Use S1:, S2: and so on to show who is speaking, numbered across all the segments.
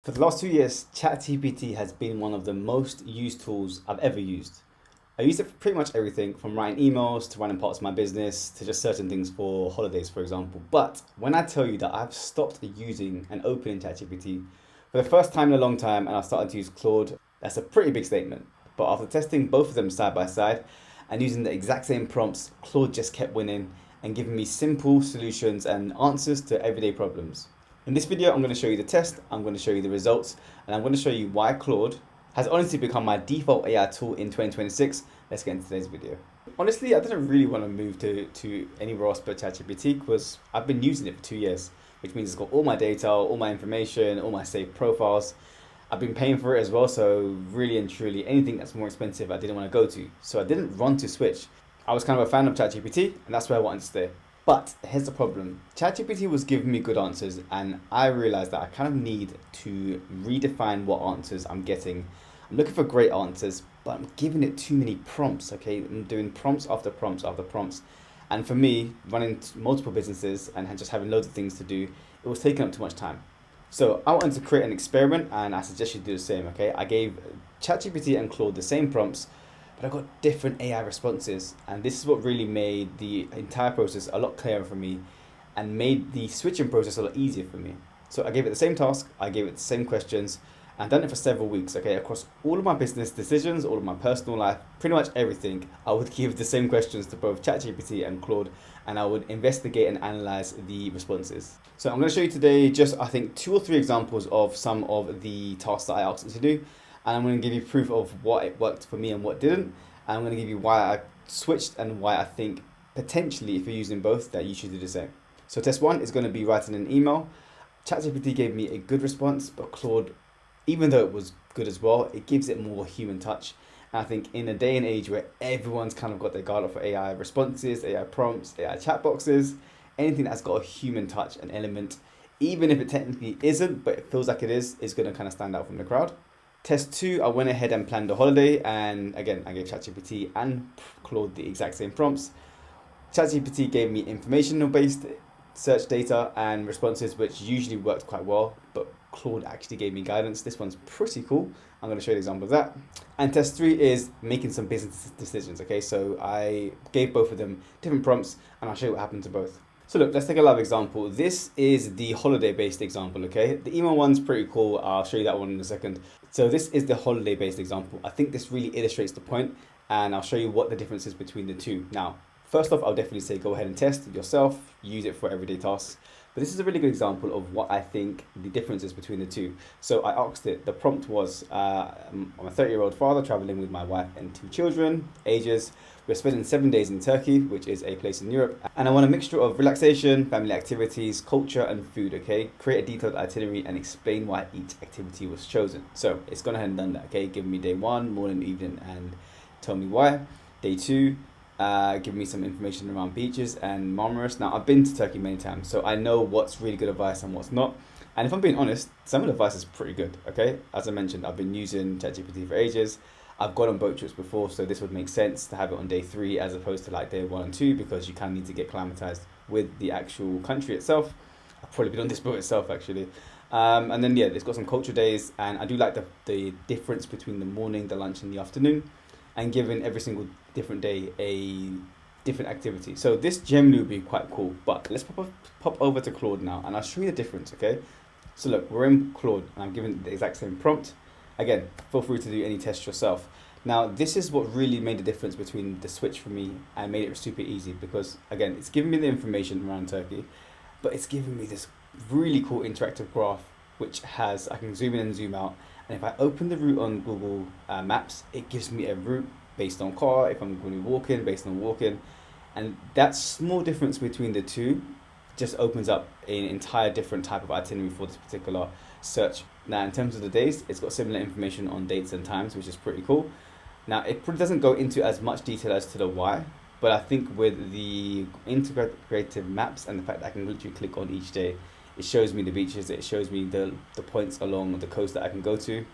S1: For the last 2 years, ChatGPT has been one of the most used tools I've ever used. I use it for pretty much everything from writing emails to running parts of my business to just certain things for holidays, for example. But when I tell you that I've stopped using and opening ChatGPT for the first time in a long time and I started to use Claude, that's a pretty big statement. But after testing both of them side by side and using the exact same prompts, Claude just kept winning and giving me simple solutions and answers to everyday problems. In this video, I'm going to show you the test, I'm going to show you the results, and I'm going to show you why Claude has honestly become my default AI tool in 2026. Let's get into today's video. Honestly, I didn't really want to move to anywhere else but ChatGPT because I've been using it for 2 years, which means it's got all my data, all my information, all my saved profiles. I've been paying for it as well, so really and truly, anything that's more expensive, I didn't want to go to. So I didn't run to switch. I was kind of a fan of ChatGPT, and that's where I wanted to stay. But here's the problem. ChatGPT was giving me good answers, and I realized that I kind of need to redefine what answers I'm getting. I'm looking for great answers, but I'm giving it too many prompts, okay? I'm doing prompts after prompts after prompts. And for me, running multiple businesses and just having loads of things to do, it was taking up too much time. So I wanted to create an experiment, and I suggest you do the same, okay? I gave ChatGPT and Claude the same prompts, but I got different AI responses, and this is what really made the entire process a lot clearer for me and made the switching process a lot easier for me. So I gave it the same task, I gave it the same questions, and I've done it for several weeks, okay, across all of my business decisions, all of my personal life, pretty much everything. I would give the same questions to both ChatGPT and Claude, and I would investigate and analyze the responses. So I'm going to show you today just, I think, 2 or 3 examples of some of the tasks that I asked it to do, and I'm going to give you proof of what it worked for me and what didn't, and I'm going to give you why I switched and why I think potentially if you're using both that you should do the same. So test one is going to be writing an email. ChatGPT gave me a good response, but Claude, even though it was good as well, it gives it more human touch. And I think in a day and age where everyone's kind of got their guard up for AI responses, AI prompts, AI chat boxes, anything that's got a human touch, an element, even if it technically isn't, but it feels like it is going to kind of stand out from the crowd. Test two, I went ahead and planned a holiday, and again, I gave ChatGPT and Claude the exact same prompts. ChatGPT gave me informational-based search data and responses, which usually worked quite well, but Claude actually gave me guidance. This one's pretty cool. I'm going to show you an example of that. And test three is making some business decisions, okay? So I gave both of them different prompts, and I'll show you what happened to both. So look, let's take a live example. This is the holiday-based example, okay? The email one's pretty cool. I'll show you that one in a second. So this is the holiday-based example. I think this really illustrates the point, and I'll show you what the difference is between the two. Now, first off, I'll definitely say go ahead and test it yourself, use it for everyday tasks. But this is a really good example of what I think the difference is between the two. So I asked it, the prompt was, I'm a 30-year-old father traveling with my wife and 2 children, ages. We're spending 7 days in Turkey, which is a place in Europe. And I want a mixture of relaxation, family activities, culture, and food, okay? Create a detailed itinerary and explain why each activity was chosen. So it's gone ahead and done that, okay? Give me day 1, morning, evening, and tell me why. Day 2, give me some information around beaches and Marmaris. Now, I've been to Turkey many times, so I know what's really good advice and what's not. And if I'm being honest, some of the advice is pretty good, okay? As I mentioned, I've been using ChatGPT for ages. I've gone on boat trips before, so this would make sense to have it on day 3 as opposed to like day 1 and 2 because you kind of need to get acclimatized with the actual country itself. I've probably been on this boat itself, actually. And then, yeah, it's got some culture days, and I do like the difference between the morning, the lunch, and the afternoon, and giving every single different day a different activity. So this generally would be quite cool, but let's pop over to Claude now, and I'll show you the difference, okay? So look, we're in Claude, and I'm giving the exact same prompt. Again, feel free to do any test yourself. Now, this is what really made the difference between the switch for me and made it super easy because, again, it's giving me the information around Turkey, but it's giving me this really cool interactive graph which has, I can zoom in and zoom out, and if I open the route on Google Maps, it gives me a route based on car, if I'm going to be walking, based on walking, and that small difference between the two just opens up an entire different type of itinerary for this particular search. Now, in terms of the days, it's got similar information on dates and times, which is pretty cool. Now, it probably doesn't go into as much detail as to the why, but I think with the integrated maps and the fact that I can literally click on each day, it shows me the beaches, it shows me the points along the coast that I can go to,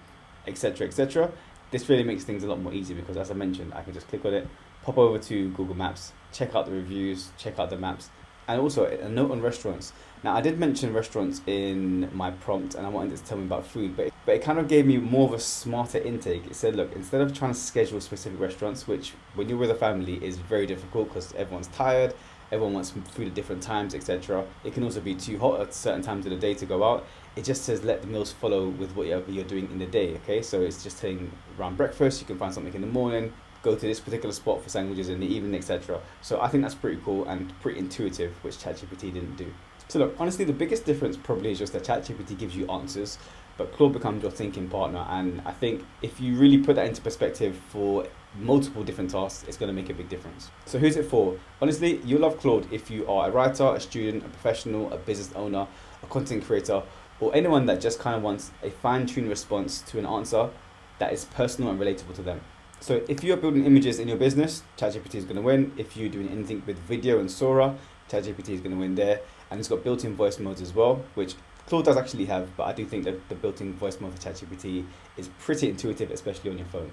S1: etc., etc. This really makes things a lot more easy because, as I mentioned, I can just click on it, pop over to Google Maps, check out the reviews, check out the maps, And also a note on restaurants. Now I did mention restaurants in my prompt, and I wanted it to tell me about food, but it kind of gave me more of a smarter intake. It said, look, instead of trying to schedule specific restaurants, which when you're with a family is very difficult because everyone's tired, everyone wants food at different times, etc. It can also be too hot at certain times of the day to go out. It just says let the meals follow with whatever you're doing in the day. Okay, so it's just saying around breakfast, you can find something in the morning, go to this particular spot for sandwiches in the evening, etc. So I think that's pretty cool and pretty intuitive, which ChatGPT didn't do. So look, honestly, the biggest difference probably is just that ChatGPT gives you answers, but Claude becomes your thinking partner. And I think if you really put that into perspective for multiple different tasks, it's going to make a big difference. So who's it for? Honestly, you'll love Claude if you are a writer, a student, a professional, a business owner, a content creator, or anyone that just kind of wants a fine-tuned response to an answer that is personal and relatable to them. So if you're building images in your business, ChatGPT is going to win. If you're doing anything with video and Sora, ChatGPT is going to win there. And it's got built-in voice modes as well, which Claude does actually have, but I do think that the built-in voice mode for ChatGPT is pretty intuitive, especially on your phone.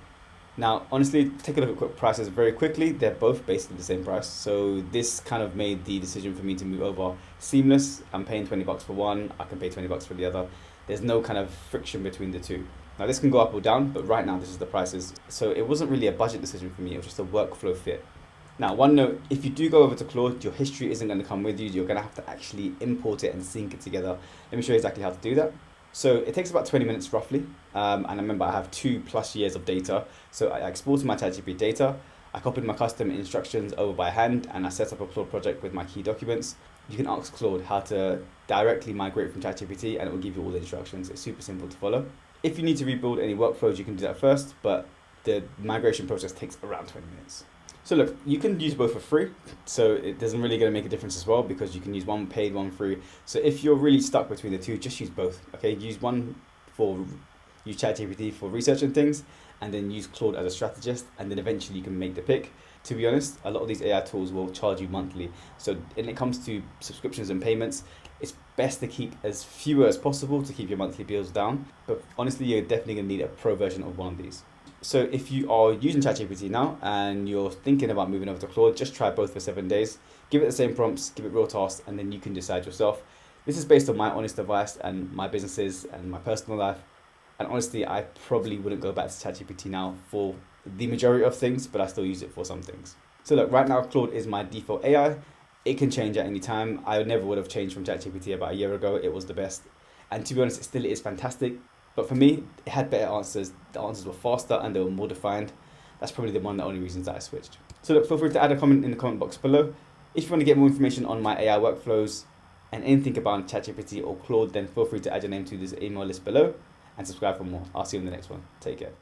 S1: Now, honestly, take a look at quick prices very quickly. They're both basically the same price. So this kind of made the decision for me to move over seamless. I'm paying $20 for one, I can pay $20 for the other. There's no kind of friction between the two. Now this can go up or down, but right now this is the prices. So it wasn't really a budget decision for me, it was just a workflow fit. Now, one note, if you do go over to Claude, your history isn't going to come with you. You're going to have to actually import it and sync it together. Let me show you exactly how to do that. So it takes about 20 minutes roughly. And I remember I have 2+ years of data. So I exported my ChatGPT data. I copied my custom instructions over by hand and I set up a Claude project with my key documents. You can ask Claude how to directly migrate from ChatGPT and it will give you all the instructions. It's super simple to follow. If you need to rebuild any workflows, you can do that first, but the migration process takes around 20 minutes. So look, you can use both for free, so it doesn't really going to make a difference as well because you can use one paid, one free. So if you're really stuck between the two, just use both. Okay, use ChatGPT for researching things, and then use Claude as a strategist, and then eventually you can make the pick. To be honest, a lot of these AI tools will charge you monthly. So when it comes to subscriptions and payments, it's best to keep as fewer as possible to keep your monthly bills down. But honestly, you're definitely going to need a pro version of one of these. So if you are using ChatGPT now and you're thinking about moving over to Claude, just try both for 7 days. Give it the same prompts, give it real tasks, and then you can decide yourself. This is based on my honest advice and my businesses and my personal life. And honestly, I probably wouldn't go back to ChatGPT now for the majority of things, but I still use it for some things. So look, right now Claude is my default AI. It can change at any time. I never would have changed from ChatGPT about a year ago. It was the best. And to be honest, it still is fantastic. But for me, it had better answers. The answers were faster and they were more defined. That's probably the only reasons that I switched. So look, feel free to add a comment in the comment box below. If you want to get more information on my AI workflows and anything about ChatGPT or Claude, then feel free to add your name to this email list below and subscribe for more. I'll see you in the next one. Take care.